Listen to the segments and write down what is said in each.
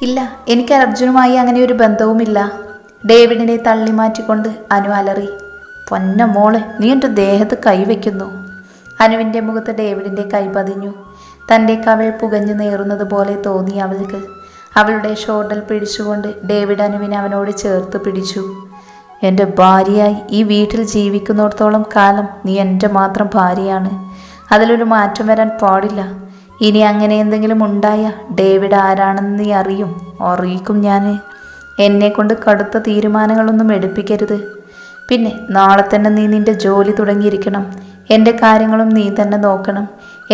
ഇല്ല, എനിക്ക് അർജുനുമായി അങ്ങനെ ഒരു ബന്ധവുമില്ല. ഡേവിഡിനെ തള്ളി മാറ്റിക്കൊണ്ട് അനു അലറി. പൊന്ന മോളെ, നീ എൻ്റെ ദേഹത്ത് കൈവയ്ക്കുന്നു. അനുവിൻ്റെ മുഖത്ത് ഡേവിഡിൻ്റെ കൈ പതിഞ്ഞു. തൻ്റെ കവിൾ പുകഞ്ഞു നേറുന്നത് പോലെ തോന്നി അവൾക്ക്. അവളുടെ ഷോൾഡർ പിടിച്ചുകൊണ്ട് ഡേവിഡ് അനുവിനെ അവനോട് ചേർത്ത് പിടിച്ചു. എൻ്റെ ഭാര്യയായി ഈ വീട്ടിൽ ജീവിക്കുന്നിടത്തോളം കാലം നീ എൻ്റെ മാത്രം ഭാര്യയാണ്. അതിലൊരു മാറ്റം വരാൻ പാടില്ല. ഇനി അങ്ങനെ എന്തെങ്കിലും ഉണ്ടായ ഡേവിഡ് ആരാണെന്ന് നീ അറിയിക്കും ഞാൻ. എന്നെക്കൊണ്ട് കടുത്ത തീരുമാനങ്ങളൊന്നും എടുപ്പിക്കരുത്. പിന്നെ നാളെ തന്നെ നീ നിൻ്റെ ജോലി തുടങ്ങിയിരിക്കണം. എൻ്റെ കാര്യങ്ങളും നീ തന്നെ നോക്കണം.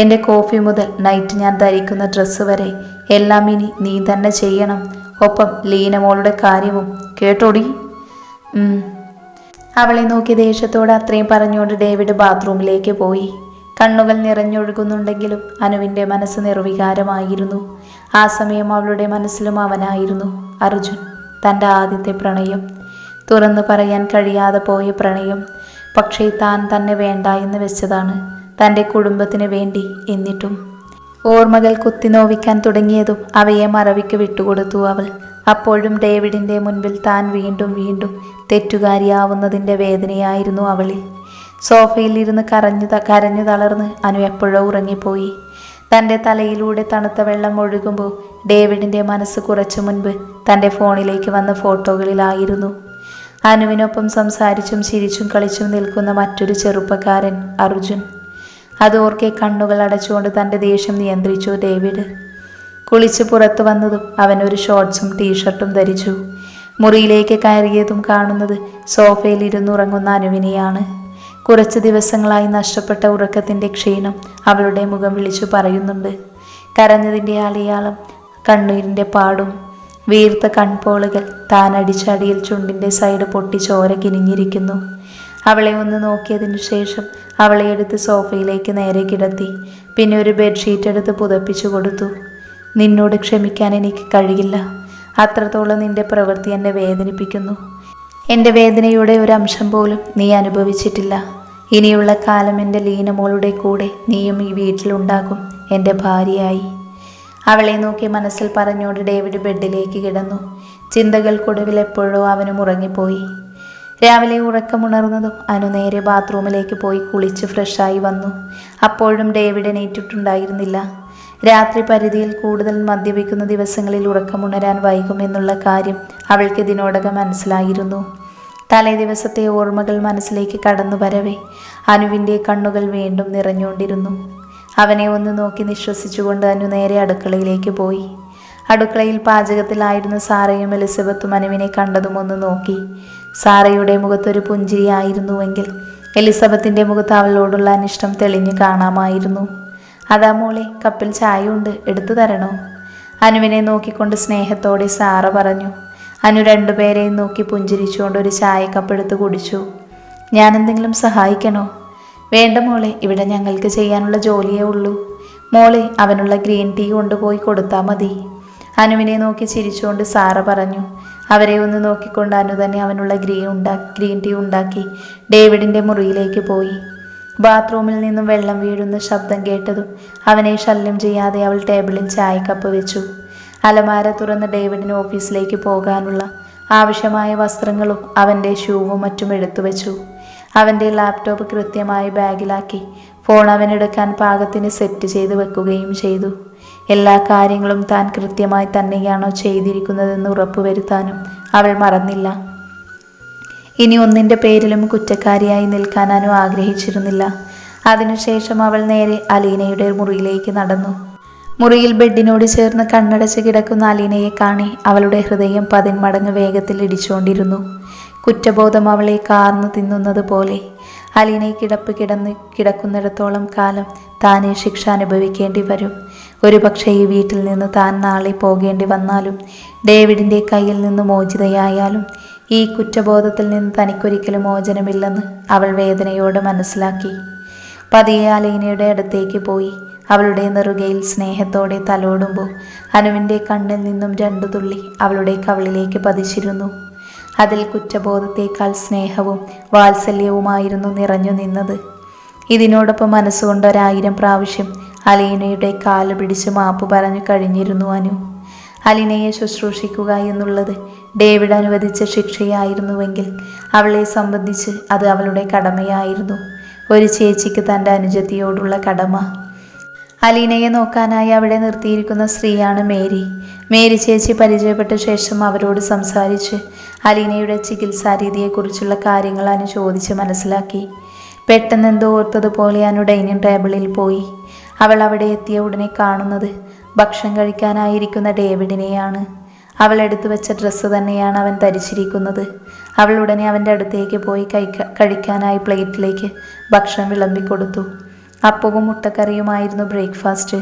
എൻ്റെ കോഫി മുതൽ നൈറ്റ് ഞാൻ ധരിക്കുന്ന ഡ്രസ്സ് വരെ എല്ലാം ഇനി നീ തന്നെ ചെയ്യണം. ഒപ്പം ലീന മോളുടെ കാര്യവും. കേട്ടോടി? അവളെ നോക്കി ദേഷ്യത്തോടെ അത്രയും പറഞ്ഞുകൊണ്ട് ഡേവിഡ് ബാത്റൂമിലേക്ക് പോയി. കണ്ണുകൾ നിറഞ്ഞൊഴുകുന്നുണ്ടെങ്കിലും അനുവിൻ്റെ മനസ്സ് നിർവികാരമായിരുന്നു. ആ സമയം അവളുടെ മനസ്സിലും അവനായിരുന്നു അർജുൻ. തൻ്റെ ആദ്യത്തെ പ്രണയം, തുറന്നു പറയാൻ കഴിയാതെ പോയ പ്രണയം. പക്ഷേ താൻ തന്നെ വേണ്ട എന്ന് വെച്ചതാണ്, തൻ്റെ കുടുംബത്തിന് വേണ്ടി. എന്നിട്ടും ഓർമ്മകൾ കുത്തിനോവിക്കാൻ തുടങ്ങിയതും അവയെ മറവിക്ക് വിട്ടുകൊടുത്തു അവൾ. അപ്പോഴും ഡേവിഡിൻ്റെ മുൻപിൽ താൻ വീണ്ടും വീണ്ടും തെറ്റുകാരിയാവുന്നതിൻ്റെ വേദനയായിരുന്നു അവളിൽ. സോഫയിൽ ഇരുന്ന് കരഞ്ഞു തളർന്ന് അനു എപ്പോഴോ ഉറങ്ങിപ്പോയി. തൻ്റെ തലയിലൂടെ തണുത്ത വെള്ളം ഒഴുകുമ്പോൾ ഡേവിഡിൻ്റെ മനസ്സ് കുറച്ചു മുൻപ് തൻ്റെ ഫോണിലേക്ക് വന്ന ഫോട്ടോകളിലായിരുന്നു. അനുവിനൊപ്പം സംസാരിച്ചും ചിരിച്ചും കളിച്ചും നിൽക്കുന്ന മറ്റൊരു ചെറുപ്പക്കാരൻ അർജുൻ. അതോർക്കെ കണ്ണുകൾ അടച്ചുകൊണ്ട് തൻ്റെ ദേഷ്യം നിയന്ത്രിച്ചു ഡേവിഡ്. കുളിച്ച് പുറത്തു വന്നതും അവൻ ഒരു ഷോർട്ട്സും ടീഷർട്ടും ധരിച്ചു. മുറിയിലേക്ക് കയറിയതും കാണുന്നത് സോഫയിൽ ഇരുന്നുറങ്ങുന്ന അനുവിനെയാണ്. കുറച്ച് ദിവസങ്ങളായി നഷ്ടപ്പെട്ട ഉറക്കത്തിൻ്റെ ക്ഷീണം അവളുടെ മുഖം വിളിച്ചു പറയുന്നുണ്ട്. കരഞ്ഞതിൻ്റെ അടയാളം, കണ്ണീരിൻ്റെ പാടും, വീർത്ത കൺപോളുകൾ. താൻ അടിച്ചടിയിൽ ചുണ്ടിൻ്റെ സൈഡ് പൊട്ടി ചോര കിനിഞ്ഞിരിക്കുന്നു. അവളെ ഒന്ന് നോക്കിയതിനു ശേഷം അവളെ എടുത്ത് സോഫയിലേക്ക് നേരെ കിടത്തി. പിന്നെ ഒരു ബെഡ്ഷീറ്റ് എടുത്ത് പുതപ്പിച്ചു കൊടുത്തു. നിന്നോട് ക്ഷമിക്കാൻ എനിക്ക് കഴിയില്ല. അത്രത്തോളം നിന്റെ പ്രവൃത്തി എന്നെ വേദനിപ്പിക്കുന്നു. എൻ്റെ വേദനയുടെ ഒരംശം പോലും നീ അനുഭവിച്ചിട്ടില്ല. ഇനിയുള്ള കാലം എൻ്റെ ലീനമോളുടെ കൂടെ നീയും ഈ വീട്ടിലുണ്ടാകും, എൻ്റെ ഭാര്യയായി. അവളെ നോക്കി മനസ്സിൽ പറഞ്ഞോണ്ട് ഡേവിഡ് ബെഡിലേക്ക് കിടന്നു. ചിന്തകൾക്കൊടുവിൽ എപ്പോഴോ അവനും ഉറങ്ങിപ്പോയി. രാവിലെ ഉറക്കമുണർന്നതും അനു നേരെ ബാത്റൂമിലേക്ക് പോയി കുളിച്ച് ഫ്രഷായി വന്നു. അപ്പോഴും ഡേവിഡ് എണീറ്റിട്ടുണ്ടായിരുന്നില്ല. രാത്രി പരിധിയിൽ കൂടുതൽ മദ്യപിക്കുന്ന ദിവസങ്ങളിൽ ഉറക്കമുണരാൻ വൈകുമെന്നുള്ള കാര്യം അവൾക്ക് ഇതിനോടകം മനസ്സിലായിരുന്നു. തലേ ദിവസത്തെ ഓർമ്മകൾ മനസ്സിലേക്ക് കടന്നു വരവേ അനുവിൻ്റെ കണ്ണുകൾ വീണ്ടും നിറഞ്ഞുകൊണ്ടിരുന്നു. അവനെ ഒന്ന് നോക്കി നിശ്വസിച്ചുകൊണ്ട് അനു നേരെ അടുക്കളയിലേക്ക് പോയി. അടുക്കളയിൽ പാചകത്തിലായിരുന്ന സാറയും എലിസബത്തും അനുവിനെ കണ്ടതും ഒന്ന് നോക്കി. സാറയുടെ മുഖത്തൊരു പുഞ്ചിരിയായിരുന്നുവെങ്കിൽ എലിസബത്തിൻ്റെ മുഖത്ത് അവളോടുള്ള അനിഷ്ടം തെളിഞ്ഞു കാണാമായിരുന്നു. അതാ മോളെ, കപ്പിൽ ചായ ഉണ്ട്, എടുത്തു തരണോ? അനുവിനെ നോക്കിക്കൊണ്ട് സ്നേഹത്തോടെ സാറ പറഞ്ഞു. അനു രണ്ടുപേരെയും നോക്കി പുഞ്ചിരിച്ചുകൊണ്ട് ഒരു ചായക്കപ്പ് എടുത്ത് കുടിച്ചു. ഞാൻ എന്തെങ്കിലും സഹായിക്കണോ? വേണ്ട മോളെ, ഇവിടെ ഞങ്ങൾക്ക് ചെയ്യാനുള്ള ജോലിയേ ഉള്ളൂ. മോളെ, അവനുള്ള ഗ്രീൻ ടീ കൊണ്ടുപോയി കൊടുത്താൽ മതി. അനുവിനെ നോക്കി ചിരിച്ചുകൊണ്ട് സാറ പറഞ്ഞു. അവരെ ഒന്ന് നോക്കിക്കൊണ്ട് അനു തന്നെ അവനുള്ള ഗ്രീൻ ടീ ഉണ്ടാക്കി ഡേവിഡിൻ്റെ മുറിയിലേക്ക് പോയി. ബാത്റൂമിൽ നിന്നും വെള്ളം വീഴുന്ന ശബ്ദം കേട്ടതും അവനെ ശല്യം ചെയ്യാതെ അവൾ ടേബിളിൽ ചായക്കപ്പ് വെച്ചു. അലമാര തുറന്ന് ഡേവിഡിന് ഓഫീസിലേക്ക് പോകാനുള്ള ആവശ്യമായ വസ്ത്രങ്ങളും അവൻ്റെ ഷൂവും മറ്റും എടുത്തു വെച്ചു. അവൻ്റെ ലാപ്ടോപ്പ് കൃത്യമായി ബാഗിലാക്കി ഫോൺ അവനെടുക്കാൻ പാകത്തിന് സെറ്റ് ചെയ്ത് വെക്കുകയും ചെയ്തു. എല്ലാ കാര്യങ്ങളും താൻ കൃത്യമായി തന്നെയാണോ ചെയ്തിരിക്കുന്നതെന്ന് ഉറപ്പുവരുത്താനും അവൾ മറന്നില്ല. ഇനി ഒന്നിൻ്റെ പേരിലും കുറ്റക്കാരിയായി നിൽക്കാൻ അനു ആഗ്രഹിച്ചിരുന്നില്ല. അതിനുശേഷം അവൾ നേരെ അലീനയുടെ മുറിയിലേക്ക് നടന്നു. മുറിയിൽ ബെഡിനോട് ചേർന്ന് കണ്ണടച്ച് കിടക്കുന്ന അലീനയെ കാണി അവളുടെ ഹൃദയം 10 മടങ്ങ് വേഗത്തിൽ ഇടിച്ചുകൊണ്ടിരുന്നു. കുറ്റബോധം അവളെ കാർന്നു തിന്നുന്നത് പോലെ. അലീന കിടക്കുന്നിടത്തോളം കാലം താനേ ശിക്ഷ അനുഭവിക്കേണ്ടി വരും. ഒരുപക്ഷെ ഈ വീട്ടിൽ നിന്ന് താൻ നാളെ പോകേണ്ടി വന്നാലും, ഡേവിഡിൻ്റെ കയ്യിൽ നിന്ന് മോചിതയായാലും ഈ കുറ്റബോധത്തിൽ നിന്ന് തനിക്കൊരിക്കലും മോചനമില്ലെന്ന് അവൾ വേദനയോടെ മനസ്സിലാക്കി. പതിയെ അലീനയുടെ അടുത്തേക്ക് പോയി അവളുടെ നെറുകയിൽ സ്നേഹത്തോടെ തലോടുമ്പോൾ അനുവിൻ്റെ കണ്ണിൽ നിന്നും 2 തുള്ളി അവളുടെ കവിളിലേക്ക് പതിച്ചിരുന്നു. അതിൽ കുറ്റബോധത്തേക്കാൾ സ്നേഹവും വാത്സല്യവുമായിരുന്നു നിറഞ്ഞു നിന്നത്. ഇതിനോടൊപ്പം മനസ്സുകൊണ്ട് 1000 പ്രാവശ്യം അലീനയുടെ കാല് പിടിച്ച് മാപ്പ് പറഞ്ഞു കഴിഞ്ഞിരുന്നു അനു. അലീനയെ ശുശ്രൂഷിക്കുക എന്നുള്ളത് ഡേവിഡ് അനുവദിച്ച ശിക്ഷയായിരുന്നുവെങ്കിൽ അവളെ സംബന്ധിച്ച് അത് അവളുടെ കടമയായിരുന്നു. ഒരു ചേച്ചിക്ക് തൻ്റെ അനുജത്തിയോടുള്ള കടമ. അലീനയെ നോക്കാനായി അവിടെ നിർത്തിയിരിക്കുന്ന സ്ത്രീയാണ് മേരി. മേരി ചേച്ചി പരിചയപ്പെട്ട ശേഷം അവരോട് സംസാരിച്ച് അലീനയുടെ ചികിത്സാ രീതിയെക്കുറിച്ചുള്ള കാര്യങ്ങൾ അനു ചോദിച്ച് മനസ്സിലാക്കി. പെട്ടെന്ന് എന്തോ ഓർത്തതുപോലെ അനു ഡൈനിങ് ടേബിളിൽ പോയി. അവൾ അവിടെ എത്തിയ ഉടനെ കാണുന്നത് ഭക്ഷണം കഴിക്കാനായിരിക്കുന്ന ഡേവിഡിനെയാണ്. അവൾ എടുത്തു വെച്ച ഡ്രസ്സ് തന്നെയാണ് അവൻ ധരിച്ചിരിക്കുന്നത്. അവൾ ഉടനെ അവൻ്റെ അടുത്തേക്ക് പോയി കഴിക്കാനായി പ്ലേറ്റിലേക്ക് ഭക്ഷണം വിളമ്പിക്കൊടുത്തു. അപ്പവും മുട്ടക്കറിയുമായിരുന്നു ബ്രേക്ക്ഫാസ്റ്റ്.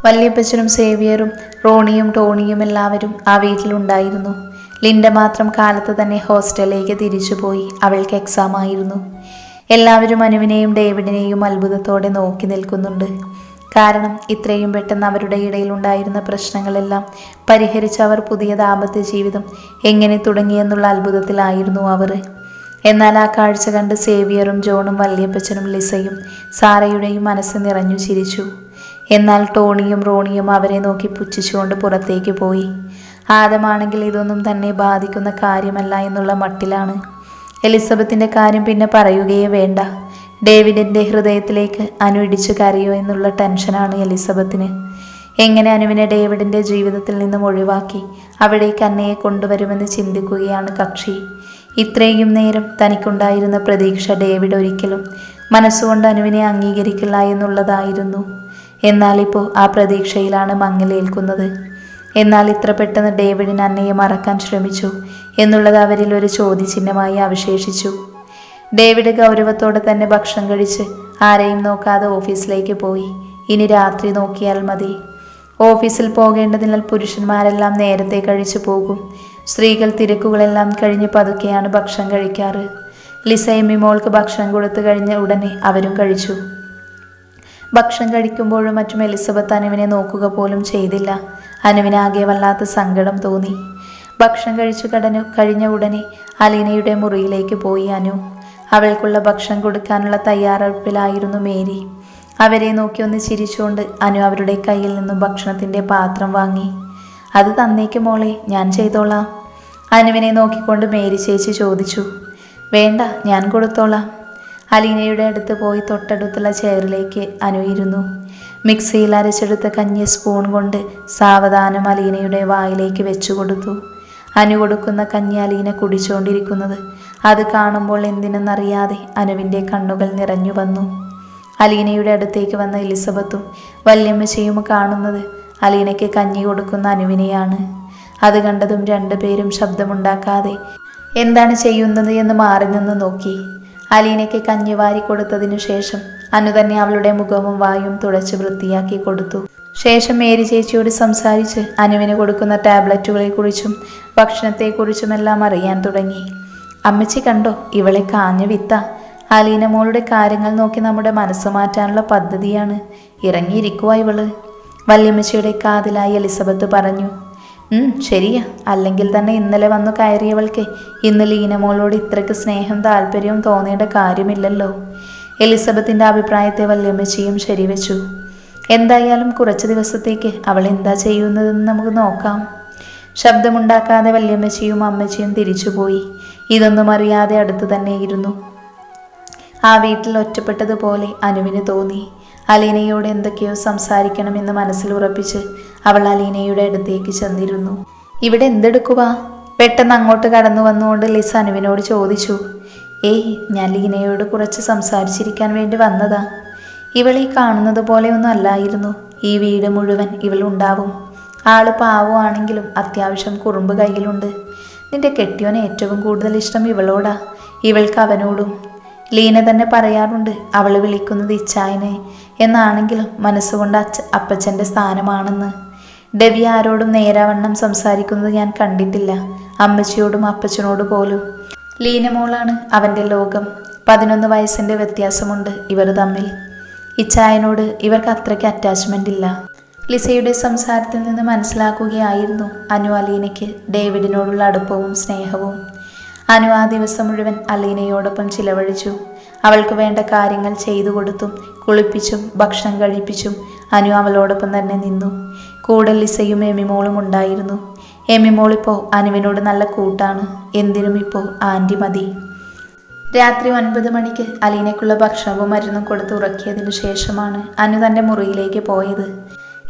വല്യപ്പച്ചനും സേവിയറും റോണിയും ടോണിയും എല്ലാവരും ആ വീട്ടിലുണ്ടായിരുന്നു. ലിൻഡ മാത്രം കാലത്ത് തന്നെ ഹോസ്റ്റലിലേക്ക് തിരിച്ചുപോയി. അവൾക്ക് എക്സാം ആയിരുന്നു. എല്ലാവരും അനുവിനെയും ഡേവിഡിനെയും അത്ഭുതത്തോടെ നോക്കി നിൽക്കുന്നുണ്ട്. കാരണം ഇത്രയും പെട്ടെന്ന് അവരുടെ ഇടയിലുണ്ടായിരുന്ന പ്രശ്നങ്ങളെല്ലാം പരിഹരിച്ച് അവർ പുതിയ ദാമ്പത്യ ജീവിതം എങ്ങനെ തുടങ്ങിയെന്നുള്ള അത്ഭുതത്തിലായിരുന്നു അവർ. എന്നാൽ ആ കാഴ്ച കണ്ട് സേവിയറും ജോണും വല്യപ്പച്ചനും ലിസയും സാറയുടെയും മനസ്സ് നിറഞ്ഞു ചിരിച്ചു. എന്നാൽ ടോണിയും റോണിയും അവരെ നോക്കി പുച്ഛിച്ചുകൊണ്ട് പുറത്തേക്ക് പോയി. ആദമാണെങ്കിൽ ഇതൊന്നും തന്നെ ബാധിക്കുന്ന കാര്യമല്ല എന്നുള്ള മട്ടിലാണ്. എലിസബത്തിൻ്റെ കാര്യം പിന്നെ പറയുകയേ വേണ്ട. ഡേവിഡിൻ്റെ ഹൃദയത്തിലേക്ക് അനു ഇടിച്ചു കരയോ എന്നുള്ള ടെൻഷനാണ് എലിസബത്തിന്. എങ്ങനെ അനുവിനെ ഡേവിഡിൻ്റെ ജീവിതത്തിൽ നിന്നും ഒഴിവാക്കി അവിടേക്ക് അന്നയെ കൊണ്ടുവരുമെന്ന് ചിന്തിക്കുകയാണ് കക്ഷി. ഇത്രയും നേരം തനിക്കുണ്ടായിരുന്ന പ്രതീക്ഷ ഡേവിഡ് ഒരിക്കലും മനസ്സുകൊണ്ട് അനുവിനെ അംഗീകരിക്കില്ല എന്നുള്ളതായിരുന്നു. എന്നാൽ ഇപ്പോൾ ആ പ്രതീക്ഷയിലാണ് മങ്ങലേൽക്കുന്നത്. എന്നാൽ ഇത്ര പെട്ടെന്ന് ഡേവിഡിന് അന്നയെ മറക്കാൻ ശ്രമിച്ചു എന്നുള്ളത് അവരിൽ ഒരു ചോദ്യചിഹ്നമായി അവശേഷിച്ചു. ഡേവിഡ് ഗൗരവത്തോടെ തന്നെ ഭക്ഷണം കഴിച്ച് ആരെയും നോക്കാതെ ഓഫീസിലേക്ക് പോയി. ഇനി രാത്രി നോക്കിയാൽ മതി. ഓഫീസിൽ പോകേണ്ടതിനാൽ പുരുഷന്മാരെല്ലാം നേരത്തെ കഴിച്ചു പോകും. സ്ത്രീകൾ തിരക്കുകളെല്ലാം കഴിഞ്ഞ് പതുക്കെയാണ് ഭക്ഷണം കഴിക്കാറ്. ലിസയും മിമോൾക്ക് ഭക്ഷണം കൊടുത്തു കഴിഞ്ഞ ഉടനെ അവരും കഴിച്ചു. ഭക്ഷണം കഴിക്കുമ്പോഴും മറ്റും എലിസബത്ത് അനുവിനെ നോക്കുക പോലും ചെയ്തില്ല. അനുവിനാകെ വല്ലാത്ത സങ്കടം തോന്നി. ഭക്ഷണം കഴിച്ചു കഴിഞ്ഞ ഉടനെ അലീനയുടെ മുറിയിലേക്ക് പോയി അനു. അവൾക്കുള്ള ഭക്ഷണം കൊടുക്കാനുള്ള തയ്യാറെടുപ്പിലായിരുന്നു മേരി. അവരെ നോക്കി ഒന്ന് ചിരിച്ചുകൊണ്ട് അനു അവരുടെ കയ്യിൽ നിന്നും ഭക്ഷണത്തിൻ്റെ പാത്രം വാങ്ങി. അത് തന്നേക്ക് മോളെ, ഞാൻ ചെയ്തോളാം. അനുവിനെ നോക്കിക്കൊണ്ട് മേരി ചേച്ചി ചോദിച്ചു. വേണ്ട, ഞാൻ കൊടുത്തോളാം. അലീനയുടെ അടുത്ത് പോയി തൊട്ടടുത്തുള്ള ചെയറിലേക്ക് അനു ഇരുന്നു. മിക്സിയിൽ അരച്ചെടുത്ത കഞ്ഞി സ്പൂൺ കൊണ്ട് സാവധാനം അലീനയുടെ വായിലേക്ക് വെച്ചു കൊടുത്തു. അനു കൊടുക്കുന്ന കഞ്ഞി അലീന കുടിച്ചുകൊണ്ടിരിക്കുന്നത് അത് കാണുമ്പോൾ എന്തിനെന്നറിയാതെ അനുവിൻ്റെ കണ്ണുകൾ നിറഞ്ഞു വന്നു. അലീനയുടെ അടുത്തേക്ക് വന്ന എലിസബത്തും വല്യമ്മച്ചയും കാണുന്നത് അലീനയ്ക്ക് കഞ്ഞി കൊടുക്കുന്ന അനുവിനെയാണ്. അത് കണ്ടതും രണ്ടുപേരും ശബ്ദമുണ്ടാക്കാതെ എന്താണ് ചെയ്യുന്നത് എന്ന് മാറി നിന്ന് നോക്കി. അലീനയ്ക്ക് കഞ്ഞി വാരി കൊടുത്തതിനു ശേഷം അനു തന്നെ അവളുടെ മുഖവും വായും തുടച്ച് വൃത്തിയാക്കി കൊടുത്തു. ശേഷം മേരി ചേച്ചിയോട് സംസാരിച്ച് അനുവിന് കൊടുക്കുന്ന ടാബ്ലറ്റുകളെക്കുറിച്ചും ഭക്ഷണത്തെക്കുറിച്ചുമെല്ലാം അറിയാൻ തുടങ്ങി. അമ്മച്ചി കണ്ടോ, ഇവളെ കാഞ്ഞ വിത്ത. അലീന മോളുടെ കാര്യങ്ങൾ നോക്കി നമ്മുടെ മനസ്സ് മാറ്റാനുള്ള പദ്ധതിയാണ്. ഇറങ്ങിയിരിക്കുവാ ഇവള്. വല്യമ്മച്ചിയുടെ കാതിലായി എലിസബത്ത് പറഞ്ഞു. ശരിയാ, അല്ലെങ്കിൽ തന്നെ ഇന്നലെ വന്നു കയറിയവൾക്ക് ഇന്ന് ലീനമോളോട് ഇത്രയ്ക്ക് സ്നേഹം താല്പര്യവും തോന്നേണ്ട കാര്യമില്ലല്ലോ. എലിസബത്തിൻ്റെ അഭിപ്രായത്തെ വല്യമ്മച്ചിയും ശരിവെച്ചു. എന്തായാലും കുറച്ച് ദിവസത്തേക്ക് അവൾ എന്താ ചെയ്യുന്നതെന്ന് നമുക്ക് നോക്കാം. ശബ്ദമുണ്ടാക്കാതെ വല്യമ്മച്ചിയും അമ്മച്ചിയും തിരിച്ചുപോയി. ഇതൊന്നും അറിയാതെ അടുത്തു തന്നെ ഇരുന്നു. ആ വീട്ടിൽ ഒറ്റപ്പെട്ടതുപോലെ അനുവിന് തോന്നി. അലീനയോട് എന്തൊക്കെയോ സംസാരിക്കണമെന്ന് മനസ്സിൽ ഉറപ്പിച്ച് അവൾ അലീനയുടെ അടുത്തേക്ക് ചെന്നിരുന്നു. ഇവിടെ എന്തെടുക്കുവാ? പെട്ടെന്ന് അങ്ങോട്ട് കടന്നു വന്നുകൊണ്ട് ലിസ് അനുവിനോട് ചോദിച്ചു. ഏയ്, ഞാൻ ലീനയോട് കുറച്ച് സംസാരിച്ചിരിക്കാൻ വേണ്ടി വന്നതാ. ഇവളീ കാണുന്നത് പോലെയൊന്നും അല്ലായിരുന്നു. ഈ വീട് മുഴുവൻ ഇവളുണ്ടാവും. ആള് പാവമാണെങ്കിലും അത്യാവശ്യം കുറുമ്പ് കയ്യിലുണ്ട്. നിന്റെ കെട്ടിയോന് ഏറ്റവും കൂടുതൽ ഇഷ്ടം ഇവളോടാ, ഇവൾക്ക് അവനോടും. ലീന തന്നെ പറയാറുണ്ട് അവൾ വിളിക്കുന്നത് ഇച്ചായനെ എന്നാണെങ്കിലും മനസ്സുകൊണ്ട് അപ്പച്ചൻ്റെ സ്ഥാനമാണെന്ന്. ഡെവി ആരോടും നേരാവണ്ണം സംസാരിക്കുന്നത് ഞാൻ കണ്ടിട്ടില്ല, അമ്മച്ചിയോടും അപ്പച്ചനോട് പോലും. ലീനമോളാണ് അവൻ്റെ ലോകം. 11 വയസ്സിൻ്റെ വ്യത്യാസമുണ്ട് ഇവർ തമ്മിൽ. ഇച്ചായനോട് ഇവർക്ക് അത്രയ്ക്ക് അറ്റാച്ച്മെൻ്റ് ഇല്ല. ലിസയുടെ സംസാരത്തിൽ നിന്ന് മനസ്സിലാക്കുകയായിരുന്നു അനു അലീനയ്ക്ക് ഡേവിഡിനോടുള്ള അടുപ്പവും സ്നേഹവും. അനു ആ ദിവസം മുഴുവൻ അലീനയോടൊപ്പം ചിലവഴിച്ചു. അവൾക്ക് വേണ്ട കാര്യങ്ങൾ ചെയ്തു കൊടുത്തും കുളിപ്പിച്ചും ഭക്ഷണം കഴിപ്പിച്ചും അനു അവളോടൊപ്പം തന്നെ നിന്നു. കൂടെ ലിസയും എമിമോളും ഉണ്ടായിരുന്നു. എമിമോളിപ്പോൾ അനുവിനോട് നല്ല കൂട്ടാണ്. എന്തിനും ഇപ്പോൾ ആൻറ്റി മതി. രാത്രി 9 മണിക്ക് അലീനയ്ക്കുള്ള ഭക്ഷണവും മരുന്നും കൊടുത്ത് ഉറക്കിയതിനു ശേഷമാണ് അനു തൻ്റെ മുറിയിലേക്ക് പോയത്.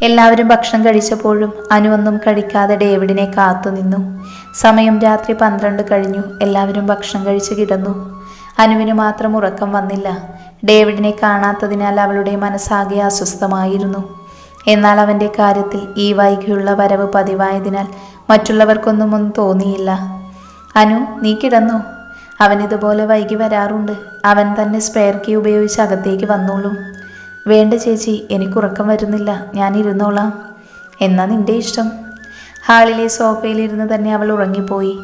എല്ലാവരും ഭക്ഷണം കഴിച്ചപ്പോഴും അനു ഒന്നും കഴിക്കാതെ ഡേവിഡിനെ കാത്തുനിന്നു. സമയം രാത്രി 12 കഴിഞ്ഞു. എല്ലാവരും ഭക്ഷണം കഴിച്ച് കിടന്നു. അനുവിന് മാത്രം ഉറക്കം വന്നില്ല. ഡേവിഡിനെ കാണാത്തതിനാൽ അവളുടെ മനസ്സാകെ അസ്വസ്ഥമായിരുന്നു. എന്നാൽ അവൻ്റെ കാര്യത്തിൽ ഈ വൈകിയുള്ള വരവ് പതിവായതിനാൽ മറ്റുള്ളവർക്കൊന്നും തോന്നിയില്ല. അനു, നീ കിടന്നു. അവൻ ഇതുപോലെ വൈകി വരാറുണ്ട്. അവൻ തന്നെ സ്പെയർ കീ ഉപയോഗിച്ച് അകത്തേക്ക് വന്നോളൂ. വേണ്ട ചേച്ചി, എനിക്കുറക്കം വരുന്നില്ല, ഞാൻ ഇരുന്നോളാം. എന്നാ നിന്റെ ഇഷ്ടം. ഹാളിലെ സോഫയിലിരുന്ന് തന്നെ അവൾ ഉറങ്ങിപ്പോയി.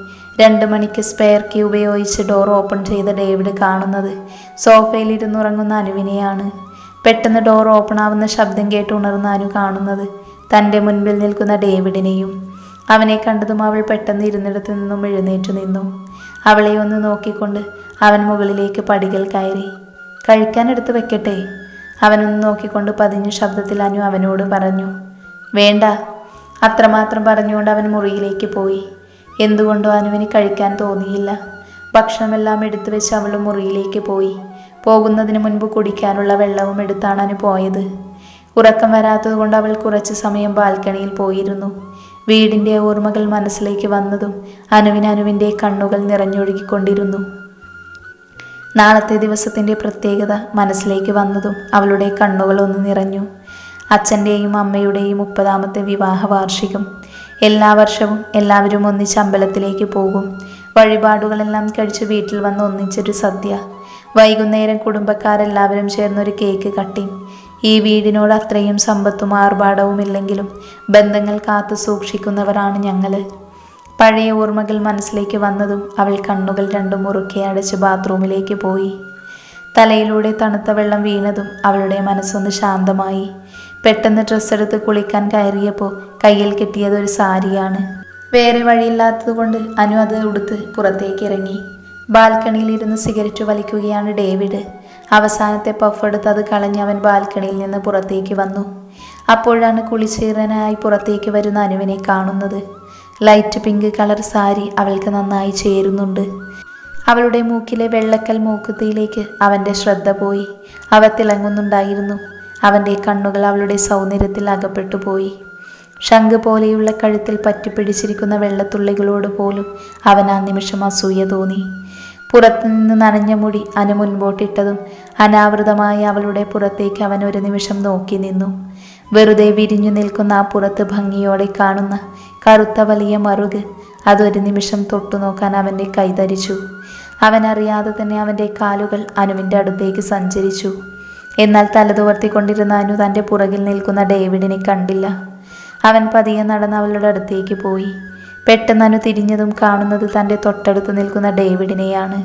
2 മണിക്ക് സ്പെയർ കീ ഉപയോഗിച്ച് ഡോർ ഓപ്പൺ ചെയ്ത ഡേവിഡ് കാണുന്നത് സോഫയിലിരുന്നുറങ്ങുന്ന അനുവിനെയാണ്. പെട്ടെന്ന് ഡോർ ഓപ്പൺ ആവുന്ന ശബ്ദം കേട്ട് ഉണർന്ന അനു കാണുന്നത് തൻ്റെ മുൻപിൽ നിൽക്കുന്ന ഡേവിഡിനെയും. അവനെ കണ്ടതും അവൾ പെട്ടെന്ന് ഇരുന്നിടത്ത് നിന്നും എഴുന്നേറ്റ് നിന്നു. അവളെ ഒന്ന് നോക്കിക്കൊണ്ട് അവൻ മുകളിലേക്ക് പടികൾ കയറി. കഴിക്കാനെടുത്ത് വെക്കട്ടെ? അവനൊന്ന് നോക്കിക്കൊണ്ട് പതിഞ്ഞ ശബ്ദത്തിൽ അനു അവനോട് പറഞ്ഞു. വേണ്ട. അത്രമാത്രം പറഞ്ഞുകൊണ്ട് അവൻ മുറിയിലേക്ക് പോയി. എന്തുകൊണ്ടോ അനുവിന് കഴിക്കാൻ തോന്നിയില്ല. ഭക്ഷണമെല്ലാം എടുത്തു വെച്ച് അവൾ മുറിയിലേക്ക് പോയി. പോകുന്നതിന് മുൻപ് കുടിക്കാനുള്ള വെള്ളവും എടുത്താണ് അനു പോയത്. ഉറക്കം വരാത്തതുകൊണ്ട് അവൾ കുറച്ച് സമയം ബാൽക്കണിയിൽ പോയിരുന്നു. വീടിൻ്റെ ഓർമ്മകൾ മനസ്സിലേക്ക് വന്നതും അനുവിൻ്റെ കണ്ണുകൾ നിറഞ്ഞൊഴുകിക്കൊണ്ടിരുന്നു. നാളത്തെ ദിവസത്തിൻ്റെ പ്രത്യേകത മനസ്സിലേക്ക് വന്നതും അവളുടെ കണ്ണുകൾ ഒന്ന് നിറഞ്ഞു. അച്ഛൻ്റെയും അമ്മയുടെയും 30ാമത്തെ വിവാഹ വാർഷികം. എല്ലാ വർഷവും എല്ലാവരും ഒന്നിച്ച് അമ്പലത്തിലേക്ക് പോകും. വഴിപാടുകളെല്ലാം കഴിച്ച് വീട്ടിൽ വന്ന് ഒന്നിച്ചൊരു സദ്യ. വൈകുന്നേരം കുടുംബക്കാരെല്ലാവരും ചേർന്നൊരു കേക്ക് കട്ടിങ്. ഈ വീടിനോട് അത്രയും സമ്പത്തും ആർഭാടവും ഇല്ലെങ്കിലും ബന്ധങ്ങൾ കാത്തു സൂക്ഷിക്കുന്നവരാണ് ഞങ്ങൾ. പഴയ ഓർമ്മകൾ മനസ്സിലേക്ക് വന്നതും അവൾ കണ്ണുകൾ രണ്ടും മുറുക്കെ അടച്ച് ബാത്റൂമിലേക്ക് പോയി. തലയിലൂടെ തണുത്ത വെള്ളം വീണതും അവളുടെ മനസ്സൊന്ന് ശാന്തമായി. പെട്ടെന്ന് ഡ്രസ്സെടുത്ത് കുളിക്കാൻ കയറിയപ്പോൾ കയ്യിൽ കിട്ടിയത് ഒരു സാരിയാണ്. വേറെ വഴിയില്ലാത്തതുകൊണ്ട് അനു അത് ഉടുത്ത് പുറത്തേക്ക് ഇറങ്ങി. ബാൽക്കണിയിലിരുന്ന് സിഗരറ്റ് വലിക്കുകയാണ് ഡേവിഡ്. അവസാനത്തെ പഫ് എടുത്ത് അത് കളഞ്ഞ് അവൻ ബാൽക്കണിയിൽ നിന്ന് പുറത്തേക്ക് വന്നു. അപ്പോഴാണ് കുളിച്ചീറനായി പുറത്തേക്ക് വരുന്ന അനുവിനെ കാണുന്നത്. ലൈറ്റ് പിങ്ക് കളർ സാരി അവൾക്ക് നന്നായി ചേരുന്നുണ്ട്. അവളുടെ മൂക്കിലെ വെള്ളക്കൽ മൂക്കുത്തിയിലേക്ക് അവൻ്റെ ശ്രദ്ധ പോയി. അവ തിളങ്ങുന്നുണ്ടായിരുന്നു. അവൻ്റെ കണ്ണുകൾ അവളുടെ സൗന്ദര്യത്തിൽ അകപ്പെട്ടു പോയി. ശംഖ് പോലെയുള്ള കഴുത്തിൽ പറ്റിപ്പിടിച്ചിരിക്കുന്ന വെള്ളത്തുള്ളികളോട് പോലും അവൻ ആ നിമിഷം അസൂയ തോന്നി. പുറത്തുനിന്ന് നനഞ്ഞ മുടി അനു മുൻപോട്ടിട്ടതും അനാവൃതമായ അവളുടെ പുറത്തേക്ക് അവൻ ഒരു നിമിഷം നോക്കി നിന്നു. വെറുതെ വിരിഞ്ഞു നിൽക്കുന്ന ആ പുറത്ത് ഭംഗിയോടെ കാണുന്ന കറുത്ത വലിയ മറുക്, അതൊരു നിമിഷം തൊട്ടു നോക്കാൻ അവൻ്റെ കൈതരിച്ചു. അവനറിയാതെ തന്നെ അവൻ്റെ കാലുകൾ അനുവിൻ്റെ അടുത്തേക്ക് സഞ്ചരിച്ചു. എന്നാൽ തലതുവർത്തിക്കൊണ്ടിരുന്ന അനു തൻ്റെ പുറകിൽ നിൽക്കുന്ന ഡേവിഡിനെ കണ്ടില്ല. അവൻ പതിയെ നടന്ന് അവളുടെ അടുത്തേക്ക് പോയി. പെട്ടെന്ന് അനു തിരിഞ്ഞതും കാണുന്നത് തൻ്റെ തൊട്ടടുത്ത് നിൽക്കുന്ന ഡേവിഡിനെയാണ്.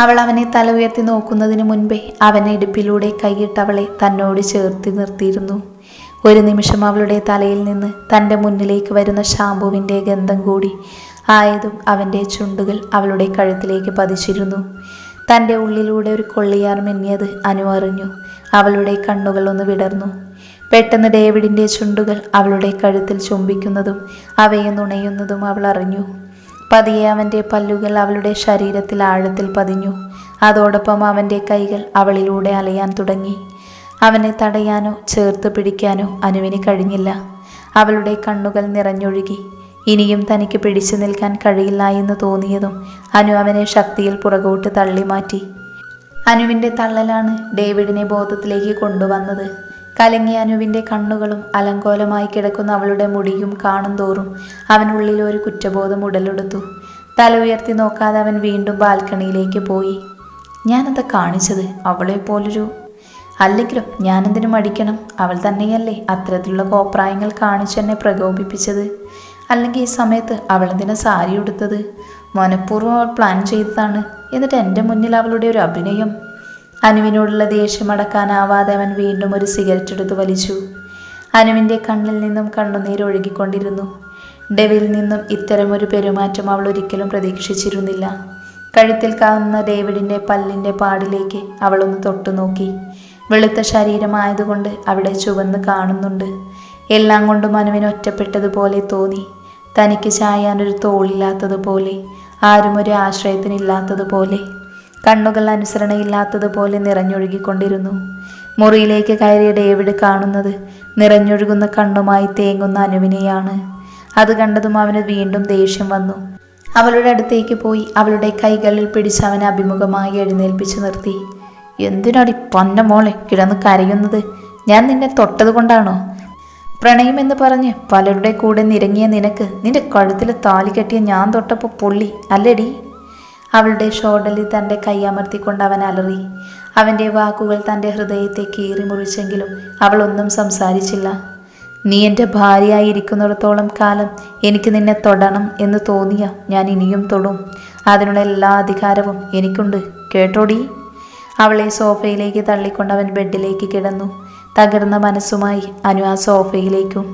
അവൾ അവനെ തല ഉയർത്തി നോക്കുന്നതിന് മുൻപേ അവൻ ഇടുപ്പിലൂടെ കൈയിട്ട് അവളെ തന്നോട് ചേർത്തി നിർത്തിയിരുന്നു. ഒരു നിമിഷം അവളുടെ തലയിൽ നിന്ന് തൻ്റെ മുന്നിലേക്ക് വരുന്ന ഷാമ്പുവിൻ്റെ ഗന്ധം കൂടി ആയതും അവൻ്റെ ചുണ്ടുകൾ അവളുടെ കഴുത്തിലേക്ക് പതിച്ചിരുന്നു. തൻ്റെ ഉള്ളിലൂടെ ഒരു കൊള്ളിയാർ മിന്നിയത് അനു അറിഞ്ഞു. അവളുടെ കണ്ണുകൾ ഒന്ന് വിടർന്നു. പെട്ടെന്ന് ഡേവിഡിൻ്റെ ചുണ്ടുകൾ അവളുടെ കഴുത്തിൽ ചുംബിക്കുന്നതും അവയെ നുണയുന്നതും അവൾ അറിഞ്ഞു. പതിയെ അവൻ്റെ പല്ലുകൾ അവളുടെ ശരീരത്തിൽ ആഴത്തിൽ പതിഞ്ഞു. അതോടൊപ്പം അവൻ്റെ കൈകൾ അവളിലൂടെ അലയാൻ തുടങ്ങി. അവനെ തടയാനോ ചേർത്ത് പിടിക്കാനോ അനുവിന് കഴിഞ്ഞില്ല. അവളുടെ കണ്ണുകൾ നിറഞ്ഞൊഴുകി. ഇനിയും തനിക്ക് പിടിച്ചു നിൽക്കാൻ കഴിയില്ല എന്ന് തോന്നിയതും അനു അവനെ ശക്തിയിൽ പുറകോട്ട് തള്ളി മാറ്റി. അനുവിൻ്റെ തള്ളലാണ് ഡേവിഡിനെ ബോധത്തിലേക്ക് കൊണ്ടുവന്നത്. കലങ്ങിയ അനുവിൻ്റെ കണ്ണുകളും അലങ്കോലമായി കിടക്കുന്ന അവളുടെ മുടിയും കാണും തോറും അവനുള്ളിൽ ഒരു കുറ്റബോധം ഉടലെടുത്തു. തല ഉയർത്തി നോക്കാതെ അവൻ വീണ്ടും ബാൽക്കണിയിലേക്ക് പോയി. ഞാനെന്താ കാണിച്ചത്? അവളെ പോലൊരു അല്ലെങ്കിലും ഞാനെന്തിനും മടിക്കണം? അവൾ തന്നെയല്ലേ അത്തരത്തിലുള്ള കോപ്രായങ്ങൾ കാണിച്ചെന്നെ പ്രകോപിപ്പിച്ചത്. അല്ലെങ്കിൽ ഈ സമയത്ത് അവളെന്തിനാ സാരി ഉടുത്തത്? മനഃപൂർവ്വം അവൾ പ്ലാൻ ചെയ്തതാണ്. എന്നിട്ട് എൻ്റെ മുന്നിൽ അവളുടെ ഒരു അഭിനയം. അനുവിനോടുള്ള ദേഷ്യം അടക്കാനാവാതെ അവൻ വീണ്ടും ഒരു സിഗരറ്റ് എടുത്ത് വലിച്ചു. അനുവിൻ്റെ കണ്ണിൽ നിന്നും കണ്ണുനീരൊഴുകിക്കൊണ്ടിരുന്നു. ഡെവിൽ നിന്നും ഇത്തരമൊരു പെരുമാറ്റം അവൾ ഒരിക്കലും പ്രതീക്ഷിച്ചിരുന്നില്ല. കഴുത്തിൽ കാണുന്ന ഡേവിഡിൻ്റെ പല്ലിൻ്റെ പാടിലേക്ക് അവളൊന്ന് തൊട്ടു നോക്കി. വെളുത്ത ശരീരമായതുകൊണ്ട് അവിടെ ചുവന്ന് കാണുന്നുണ്ട്. എല്ലാം കൊണ്ടും അനുവിന് ഒറ്റപ്പെട്ടതുപോലെ തോന്നി. തനിക്ക് ചായാനൊരു തോളില്ലാത്തതുപോലെ, ആരും ഒരു ആശ്രയത്തിനില്ലാത്തതുപോലെ, കണ്ണുകൾ അനുസരണയില്ലാത്തതുപോലെ നിറഞ്ഞൊഴുകിക്കൊണ്ടിരുന്നു. മുറിയിലേക്ക് കയറിയ ഡേവിഡ് കാണുന്നത് നിറഞ്ഞൊഴുകുന്ന കണ്ണുമായി തേങ്ങുന്ന അനുവിനെയാണ്. അത് കണ്ടതും അവന് വീണ്ടും ദേഷ്യം വന്നു. അവളുടെ അടുത്തേക്ക് പോയി അവളുടെ കൈകളിൽ പിടിച്ച് അവനെ അഭിമുഖമായി എഴുന്നേൽപ്പിച്ചു നിർത്തി. എന്തിനാടി പൊന്ന മോളെ കിടന്ന് കരയുന്നത്? ഞാൻ നിന്നെ തൊട്ടത് കൊണ്ടാണോ? പ്രണയമെന്ന് പറഞ്ഞ് പലരുടെ കൂടെ നിരങ്ങിയ നിനക്ക് നിന്റെ കഴുത്തിൽ താലി കെട്ടിയ ഞാൻ തൊട്ടപ്പോൾ പൊള്ളി അല്ലേടി? അവളുടെ ഷോൾഡറിൽ തൻ്റെ കൈയമർത്തിക്കൊണ്ട് അവൻ അലറി. അവൻ്റെ വാക്കുകൾ തൻ്റെ ഹൃദയത്തെ കീറി മുറിച്ചെങ്കിലും അവൾ ഒന്നും സംസാരിച്ചില്ല. നീ എൻ്റെ ഭാര്യയായിരിക്കുന്നിടത്തോളം കാലം എനിക്ക് നിന്നെ തൊടണം എന്ന് തോന്നിയ ഞാൻ ഇനിയും തൊടും. അതിനുള്ള എല്ലാ അധികാരവും എനിക്കുണ്ട്, കേട്ടോടി? അവളെ സോഫയിലേക്ക് തള്ളിക്കൊണ്ട് അവൻ ബെഡിലേക്ക് കിടന്നു. തകർന്ന മനസ്സുമായി അനു ആ സോഫയിലേക്കും